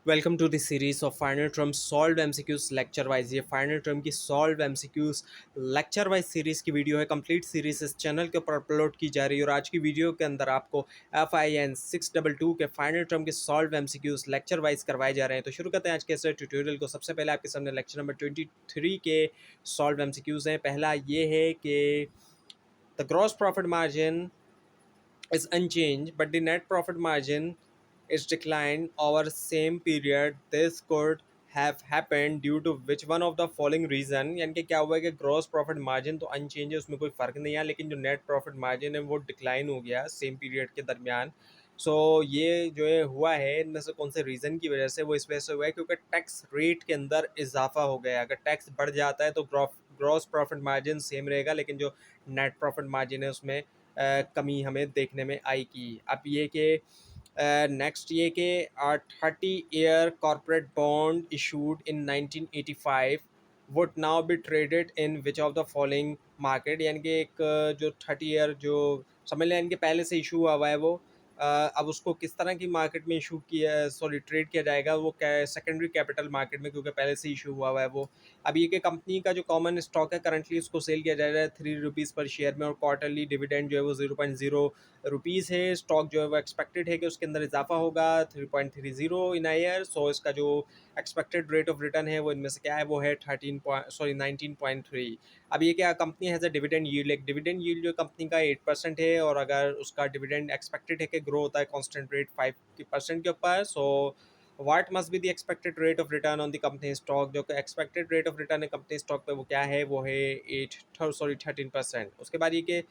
Welcome to the series of final term solve MCQs lecture wise. ये final term की solve MCQs lecture wise series की video है। Complete series इस channel के ऊपर upload की जा रही है और आज की वीडियो के अंदर आपको FIN 622 के फाइनल टर्म के सॉल्व एमसीक्यूज लेक्चर वाइज करवाए जा रहे हैं। तो शुरू करते हैं आज के इस ट्यूटोरियल को। सबसे पहले आपके सामने लेक्चर नंबर 23 के सॉल्व एमसीक्यूज हैं। पहला ये है कि the gross profit margin is unchanged, but the net profit margin is declined over same period. This could have happened due to which one of the following reason। यानी कि क्या हुआ है कि ग्रॉस प्रॉफिट मार्जिन तो unchange है, उसमें कोई फ़र्क नहीं है, लेकिन जो नेट प्रॉफिट मार्जिन है वो डिक्लाइन हो गया सेम पीरियड के दरमियान। सो ये जो है हुआ है, इनमें से कौन से रीज़न की वजह से? वो इस वजह से हुआ है क्योंकि टैक्स रेट के अंदर इजाफा हो गया। अगर टैक्स बढ़ जाता है तो ग्रॉस प्रॉफिट मार्जिन सेम रहेगा, लेकिन जो नेट प्रॉफिट मार्जिन है उसमें कमी हमें देखने में आएगी। अब ये कि नेक्स्ट ये कि 30-year corporate bond issued in 1985 would now B traded in which of the following market. यानी कि एक जो 30 ईयर जो समझ लें इनके पहले से इशू हुआ हुआ है वो अब उसको किस तरह की मार्केट में इशू किया, सॉरी ट्रेड किया जाएगा, वो सेकेंडरी कैपिटल मार्केट में, क्योंकि पहले से इशू हुआ हुआ है वो। अब ये कि कंपनी का जो कॉमन स्टॉक है करंटली उसको सेल किया जा रहा है 3 रुपीज़ पर शेयर में, और क्वार्टरली डिविडेंड जो है वो 0.0 रुपीज़ है। स्टॉक जो है वो एक्सपेक्टेड है कि उसके अंदर इजाफा होगा 3.30 इन ईयर। सो इसका जो एक्सपेक्टेड रेट ऑफ रिटर्न है वो इनमें से क्या है, वो है 19.3। अब ये क्या, company has a dividend yield. एक डिविडेंड यील्ड जो कंपनी का 8% है, और अगर उसका डिविडेंड एक्सपेक्टेड है कि ग्रो होता है कॉन्स्टेंट रेट 5% के ऊपर। So what must be the expected rate of return on the company stock. जो एक्सपेक्टेड रेट ऑफ रिटर्न है कंपनी स्टॉक पे वो क्या है, वो है 13%। उसके बाद ये कि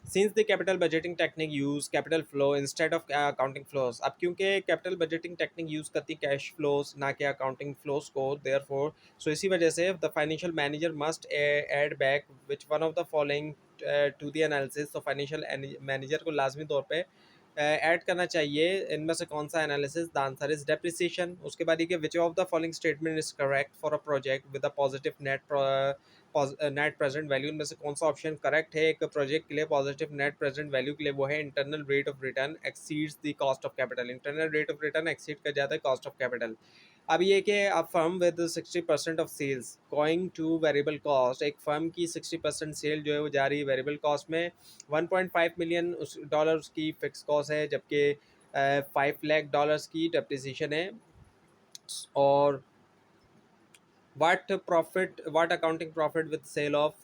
since the capital budgeting technique use capital flow instead of accounting flows। अब क्योंकि capital budgeting technique यूज़ करती कैश flows ना कि accounting flows को, therefore so इसी वजह से the financial manager must add back which one of the following to the analysis। तो फाइनेंशियल मैनेजर को लाजमी तौर पे ऐड करना चाहिए इनमें से कौन सा analysis. The answer is depreciation. उसके बाद ये कि which of the following statement is correct for a project with a positive net present value. इनमें से कौन सा ऑप्शन करेक्ट है एक प्रोजेक्ट के लिए पॉजिटिव नेट प्रेजेंट वैल्यू के लिए? वो है internal rate of return exceeds the cost of capital. Internal rate of return exceed कर जाता है कॉस्ट ऑफ कैपिटल। अब ये कि a firm with 60% of sales going to variable cost. एक फर्म की 60% सेल जो है वो जा रही है वेरिएबल कॉस्ट में। 1.5 मिलियन डॉलर की फिक्स कॉस्ट है, जबकि 5 लाख डॉलर्स की डेप्रिसिएशन है। और what accounting profit with sale off,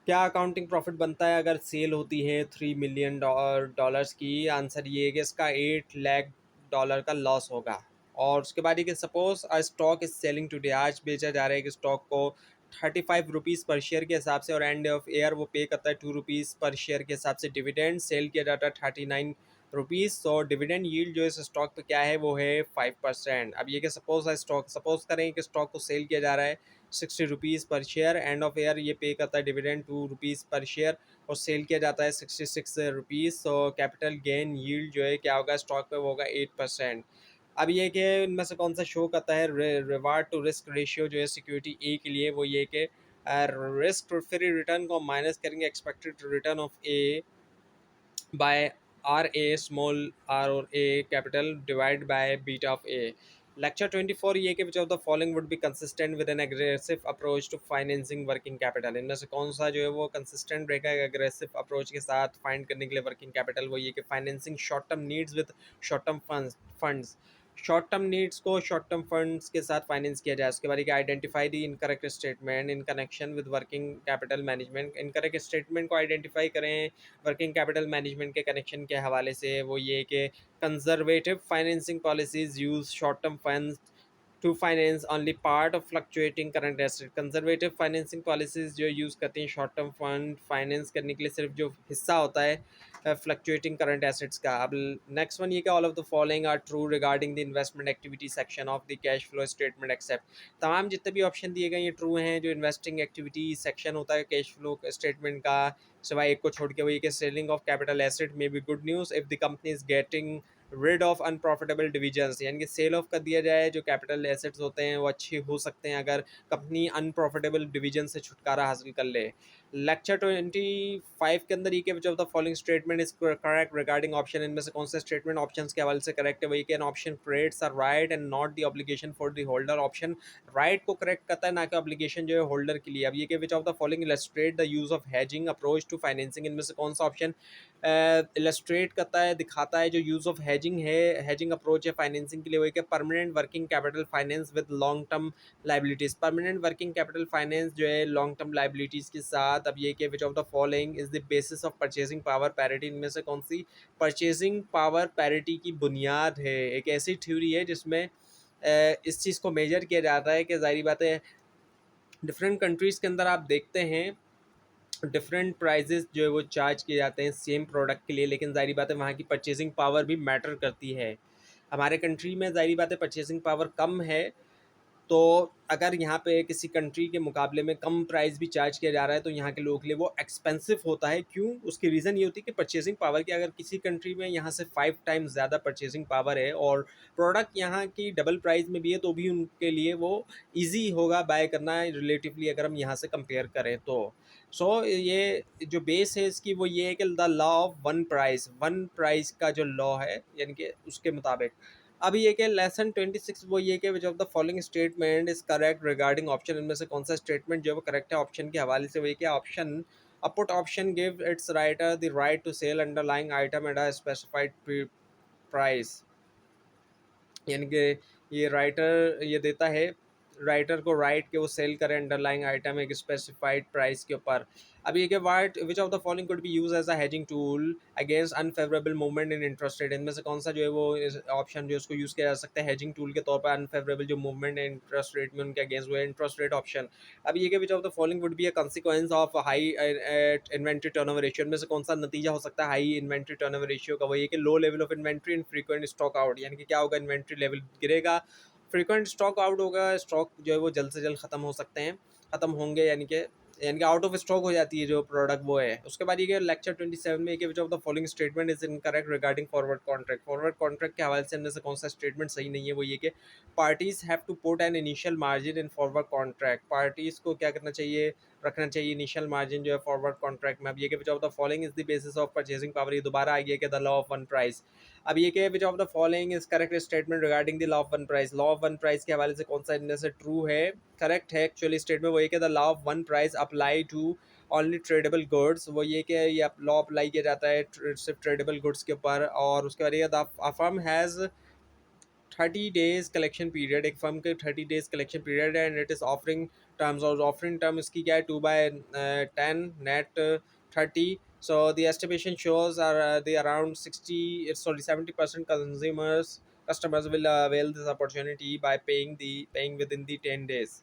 क्या अकाउंटिंग प्रॉफिट बनता है अगर सेल होती है 3 मिलियन डॉलर्स की? आंसर ये है कि इसका 8 लाख डॉलर का लॉस होगा। और उसके बाद ये कि suppose a stock is selling today, आज बेचा जा रहा है कि स्टॉक को 35 रुपीज़ पर शेयर के हिसाब से, और एंड ऑफ ईयर वो पे करता है 2 रुपीज़ पर शेयर के हिसाब से डिविडेंड। सेल किया जाता है 39 रुपीज़। तो डिविडेंड यील्ड जो इस स्टॉक पे क्या है वो है 5%। अब ये कि सपोज करें कि स्टॉक को सेल किया जा रहा है 60 रुपीज़ पर शेयर, एंड ऑफ ईयर ये पे करता है डिविडेंड 2 रुपीज़ पर शेयर, और सेल किया जाता है 66 रुपीज़। तो कैपिटल गेन यील्ड जो है क्या होगा स्टॉक पे, वो होगा 8%। अब ये कि इनमें से कौन सा शो करता है रिवार्ड टू रिस्क रेशियो जो है सिक्योरिटी ए के लिए? वो ये कि रिस्क फ्री रिटर्न को माइनस करेंगे expected return of A by R A small R और A capital divide by beta of A. Lecture 24 ये कि which of the following would be consistent with an aggressive approach to financing working capital. इनमें से कौन सा जो है वो कंसिस्टेंट रहेगा एग्रेसिव अप्रोच के साथ फाइंड करने के लिए वर्किंग कैपिटल? वो ये कि financing short term needs with short term funds. Short term needs को शॉर्ट टर्म फंड्स के साथ फाइनेंस किया जाए। उसके बाद ये identify the incorrect statement in connection with working capital management. Incorrect statement को आइडेंटिफाई करें वर्किंग कैपिटल मैनेजमेंट के कनेक्शन के हवाले से। वो ये कि conservative financing policies use short term funds to finance only part of fluctuating current asset. Conservative financing policies जो यूज़ करती हैं शॉर्ट टर्म फंड फाइनेंस करने के लिए सिर्फ जो हिस्सा होता है फ्लक्चुएटिंग करंट एसेट्स का। अब नेक्स्ट वन ये कि all of the following are true regarding the investment activity section of the cash flow statement except. तमाम जितने भी ऑप्शन दिए गए ये ट्रू हैं। जो इन्वेस्टिंग एक्टिविटी सेक्शन होता है कैश फ्लो स्टेटमेंट का, सिवाय एक को छोड़ के, वही कि सेलिंग ऑफ कैपिटल एसेट में be good news if the company is getting rid of unprofitable divisions. यानी कि सेल ऑफ कर दिया जाए जो कैपिटल एसेट्स होते हैं वो अच्छे हो सकते हैं अगर कंपनी अनप्रॉफिटेबल डिवीजन से छुटकारा हासिल कर ले। लेक्चर 25 के अंदर ये कि which of the following statement is correct regarding option, इनमें से कौन सा स्टेटमेंट ऑप्शन के हवाले से करेक्ट है? वही कि an option creates a right and not the obligation for the holder. Option right को करेक्ट करता है, ना कि ऑब्लिगेशन जो है होल्डर के लिए। अब ये कि which of the following illustrate the use of hedging approach to financing, इनमें से कौन सा ऑप्शन इलस्ट्रेट करता है, दिखाता है जो यूज़ ऑफ हैजिंग है, हैजिंग अप्रोच है फाइनेंसिंग के लिए? वही कि permanent working capital finance with long term liabilities. Permanent working capital finance जो है लॉन्ग टर्म लाइबिलिटीज़ के साथ। अब ये कि which of the following is the basis of purchasing power parity, इनमें से कौन सी परचेजिंग पावर पैरिटी की बुनियाद है? एक ऐसी थ्योरी है जिसमें इस चीज़ को मेजर किया जाता है कि ज़ाहिर बात है डिफरेंट कंट्रीज़ के अंदर आप देखते हैं डिफरेंट प्राइजेस जो है वो चार्ज किए जाते हैं सेम प्रोडक्ट के लिए, लेकिन ज़ाहिर बात है वहाँ की परचेजिंग पावर भी मैटर करती है। हमारे कंट्री में ज़ाहिर बात है परचेजिंग पावर कम है, तो अगर यहाँ पे किसी कंट्री के मुकाबले में कम प्राइस भी चार्ज किया जा रहा है तो यहाँ के लोगों के लिए वो एक्सपेंसिव होता है। क्यों? उसकी रीज़न ये होती है कि परचेजिंग पावर की, अगर किसी कंट्री में यहाँ से 5 टाइम्स ज़्यादा परचेजिंग पावर है और प्रोडक्ट यहाँ की डबल प्राइस में भी है, तो भी उनके लिए वो ईजी होगा बाय करना रिलेटिवली, अगर हम यहाँ से कंपेयर करें तो। ये जो बेस है इसकी वो ये है कि the law of one price का जो लॉ है, यानी कि उसके मुताबिक। अब ये कि लेसन 26 वो ये कि which of the following statement is correct regarding option, इनमें से कौन सा स्टेटमेंट जो है वो करेक्ट है ऑप्शन के हवाले से? वही कि option a put option give its writer the right to sell underlying item at a specified price, यानी कि ये राइटर ये देता है राइटर को राइट के वो सेल करें अंडरलाइंग आइटम एक स्पेसिफाइड प्राइस के ऊपर। अब ये कि what which of the following could be use as a hedging tool against unfavourable movement in interest rate, इनमें से कौन सा जो है वो ऑप्शन जो उसको यूज़ किया जा सकता है हेजिंग टूल के तौर पर अनफेवरेबल जो मूवमेंट है इंटरेस्ट रेट में उनके अगेंस्ट, वो है इंटरेस्ट रेट ऑप्शन। अब ये कि which of the following would be a consequence of high inventory turnover ratio, में से कौन सा नतीजा हो सकता है हाई इन्वेंट्री टर्नओवर रेशियो का? वही है कि low level of inventory in frequent stock out, यानी कि क्या होगा, इन्वेंट्री लेवल गिरेगा, फ्रीक्वेंट स्टॉक आउट होगा, स्टॉक जो है वो जल्द से जल्द ख़त्म हो सकते हैं, ख़त्म होंगे, यानी कि आउट ऑफ स्टॉक हो जाती है जो प्रोडक्ट वो है। उसके बाद ये लेक्चर 27 में कि which of the following statement is incorrect regarding forward contract. Forward contract के हवाले से इनमें से कौन सा स्टेटमेंट सही नहीं है? वो ये कि parties have to put an initial margin in forward contract, parties को क्या करना चाहिए, रखना चाहिए इनिशियल मार्जिन जो है फॉरवर्ड कॉन्ट्रैक्ट में। अब ये कि which of the following is the basis of purchasing power, ये दोबारा आ गया कि the law of one price. अब ये कि which of the following is correct statement regarding the law of one price, law of one price के हवाले से कौन सा इनमें से ट्रू है, करेक्ट है एक्चुअली स्टेटमेंट? वो ये कि the law of one price apply to only tradeable goods, वो ये कि ये लॉ अप्लाई किया जाता है सिर्फ ट्रेडेबल गुड्स के ऊपर। और उसके बाद ये the firm has 30 days collection period, एक फर्म के 30 days कलेक्शन पीरियड है, and it is offering terms, और ऑफरिंग टर्म इसकी क्या है, 2/10 net 30। So the estimation shows are the around 70% customers will avail this opportunity by paying within the 10 days,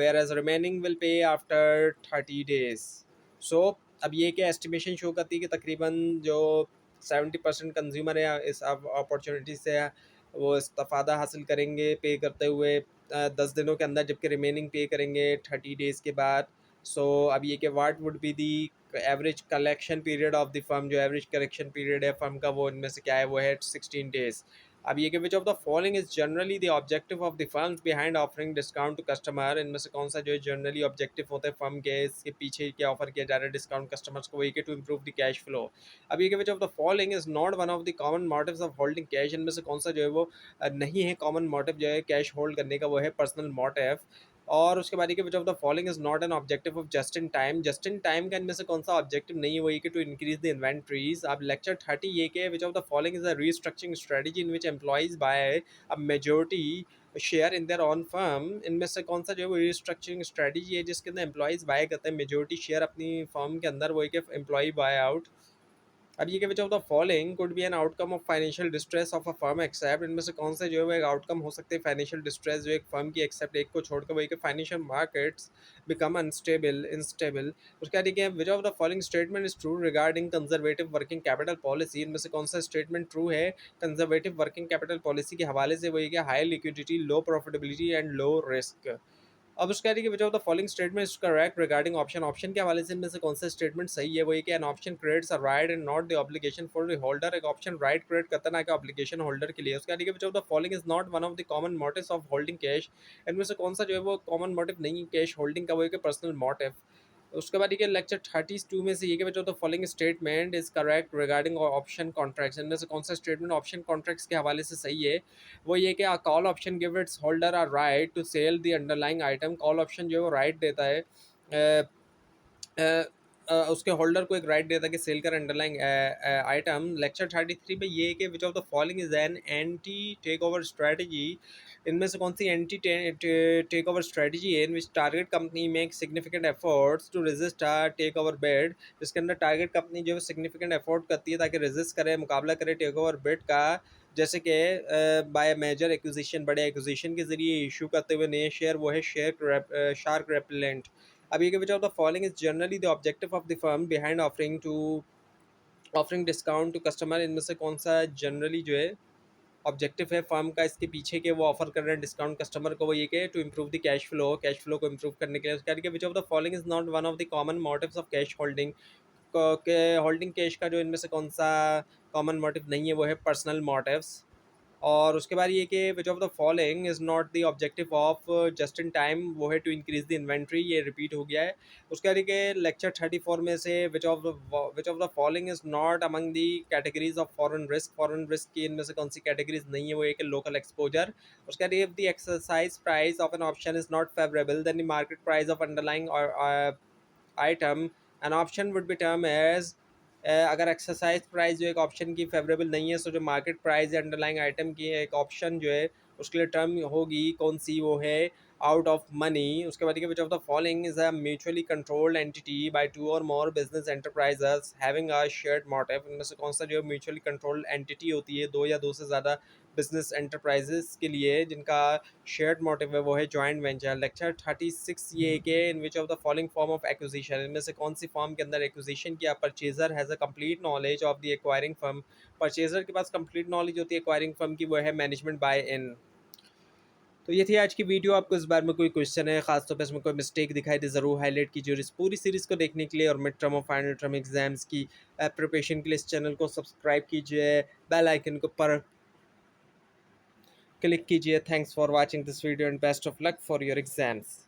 whereas remaining will pay after 30 days. So अब ये क्या estimation show करती है कि तकरीबन जो 70% कंज्यूमर है इस अपॉर्चुनिटी से वो इस्तेफ़ादा हासिल करेंगे पे करते हुए 10 दिनों के अंदर, जबकि रिमेनिंग पे करेंगे 30 डेज़ के बाद। सो अब ये कि what would be the average collection period of the firm, जो एवरेज कलेक्शन पीरियड है फर्म का वो इनमें से क्या है, वो है 16 days। अब ये कि which of the following is generally the objective of the firms behind offering discount to customer, इनमें से कौन सा जो है जनरली ऑब्जेक्टिव होता है फर्म के, इसके पीछे क्या ऑफर किया जा रहा है डिस्काउंट कस्टमर्स को? वही कि to improve the cash flow. अब ये कि which of the following is not one of the common motives of holding cash, इनमें से कौन सा जो है वो नहीं है कॉमन मोटिव जो है कैश होल्ड करने का, वो है पर्सनल मोटिव। और उसके बाद ये कि which of the following is not an objective of just in time का इनमें से कौन सा ऑब्जेक्टिव नहीं है? वही कि टू इंक्रीज द इन्वेंट्रीज। अब लेक्चर 30 ये कि which of the following is a restructuring strategy in which employees buy a majority share in their own firm, इनमें से कौन सा जो है वो रीस्ट्रक्चरिंग स्ट्रेटजी है जिसके अंदर एम्प्लॉइज बाय करते हैं मेजोरिटी शेयर अपनी फर्म के अंदर, वही कि एम्प्लॉय बाय आउट। अब ये कि which of the following could be an outcome of financial distress of a firm except, इनमें से कौन से जो है वो एक आउटकम हो सकते हैं फाइनेंशियल डिस्ट्रेस जो एक फर्म की, एक्सेप्ट एक को छोड़कर, वही कि financial markets become unstable instable. उसके बाद देखिए विच of the following statement is true regarding conservative working capital policy, इनमें से कौन सा स्टेटमेंट ट्रू है कंजर्वेटिव वर्किंग कैपिटल पॉलिसी के हवाले से? वही कि high liquidity, low profitability and low risk. अब उसका है कि which of the following statement is correct regarding option के हवाले से इनमें से कौन सा स्टेटमेंट सही है? वो ये कि an option creates a right and not the obligation for the holder, एक ऑप्शन राइट क्रिएट करता ना कि ऑब्लिगेशन होल्डर के लिए। उसका है कि which of the following is not one of the common motives of holding cash, इनमें से कौन सा जो है वो कॉमन मोटिव नहीं कैश होल्डिंग का, वो है कि पर्सनल मोटिव। उसके बाद ये लेक्चर 32 में से ये कि बच्चों the following statement is correct regarding option contracts, इनमें से कौन सा स्टेटमेंट ऑप्शन कॉन्ट्रैक्ट्स के हवाले से सही है। वो ये कि a call option give its holder a right to sell the underlying item. Call option जो है वो राइट देता है उसके होल्डर को एक राइट देता है कि सेल कर अंडरलाइंग आइटम। लेक्चर 33 में ये कि which of the following is an anti take over strategy, इनमें से कौन सी एंटी टेक ओवर स्ट्रेटजी है in which target company make significant efforts to resist take over bid, जिसके अंदर टारगेट कंपनी जो है सिग्निफिकेंट एफर्ट करती है ताकि रेजिस्ट करे, मुकाबला करे टेक ओवर बिड का, जैसे कि बाय मेजर एक्विजिशन, बड़े एक्विजिशन के जरिए इशू करते हुए नए शेयर, वो है शेयर शार्क रेपिलेंट। अब ये कि which of the following is generally the objective of the firm behind offering discount to customer, इनमें से कौन सा जनरली जो है ऑब्जेक्टिव है फर्म का इसके पीछे के वो ऑफर कर रहे हैं डिस्काउंट कस्टमर को, वो ये कि to improve the cash flow को इम्प्रूव करने के लिए। उसके आगे which of the following is not one of the common motives of cash holding, के होल्डिंग कैश का जो इनमें से कौन सा कॉमन मोटिव नहीं है, वो है पर्सनल मोटिव्स। और उसके बाद ये कि which of the following is not the objective of just in time, वो है टू इंक्रीज द इन्वेंट्री, ये रिपीट हो गया है। उसके बाद ये लेक्चर 34 में से विच of the following is not among the categories of foreign risk की इनमें से कौन सी कैटेगरीज नहीं है, वो एक लोकल एक्सपोजर। उसके बाद if the exercise price of an option is not favourable then the market price of underlying item an option would be term as, अगर एक्सरसाइज प्राइस जो एक ऑप्शन की फेवरेबल नहीं है, सो जो मार्केट प्राइस है अंडरलाइंग आइटम की एक ऑप्शन जो है उसके लिए टर्म होगी कौन सी, वो है आउट ऑफ मनी। उसके बाद which of the following is a mutually controlled entity by two और more business enterprises having a shared motive, इनमें से कौन सा जो म्यूचुअली कंट्रोल्ड एंटिटी होती है दो या दो से ज़्यादा बिजनेस एंटरप्राइजेस के लिए जिनका शेयर्ड मोटिव है, वो है जॉइंट वेंचर। लेक्चर 36 ये के in which of the following form of acquisition, इनमें से कौन सी फॉर्म के अंदर एक्विजिशन किया purchaser has a complete knowledge of the acquiring firm, purchaser के पास कंप्लीट नॉलेज होती है एक्वायरिंग फर्म की, वो है मैनेजमेंट बाय इन। तो ये थी आज की वीडियो। आपको इस बार में कोई क्वेश्चन है, खासतौर पर इसमें कोई मिस्टेक दिखाई दे, ज़रूर हाईलाइट कीजिए। और इस पूरी सीरीज़ को देखने के लिए और मिड टर्म और फाइनल टर्म एग्जाम्स की प्रिपरेशन के लिए इस चैनल को सब्सक्राइब कीजिए, बेल आइकन को पर क्लिक कीजिए। Thanks for watching this video and best of luck for your exams.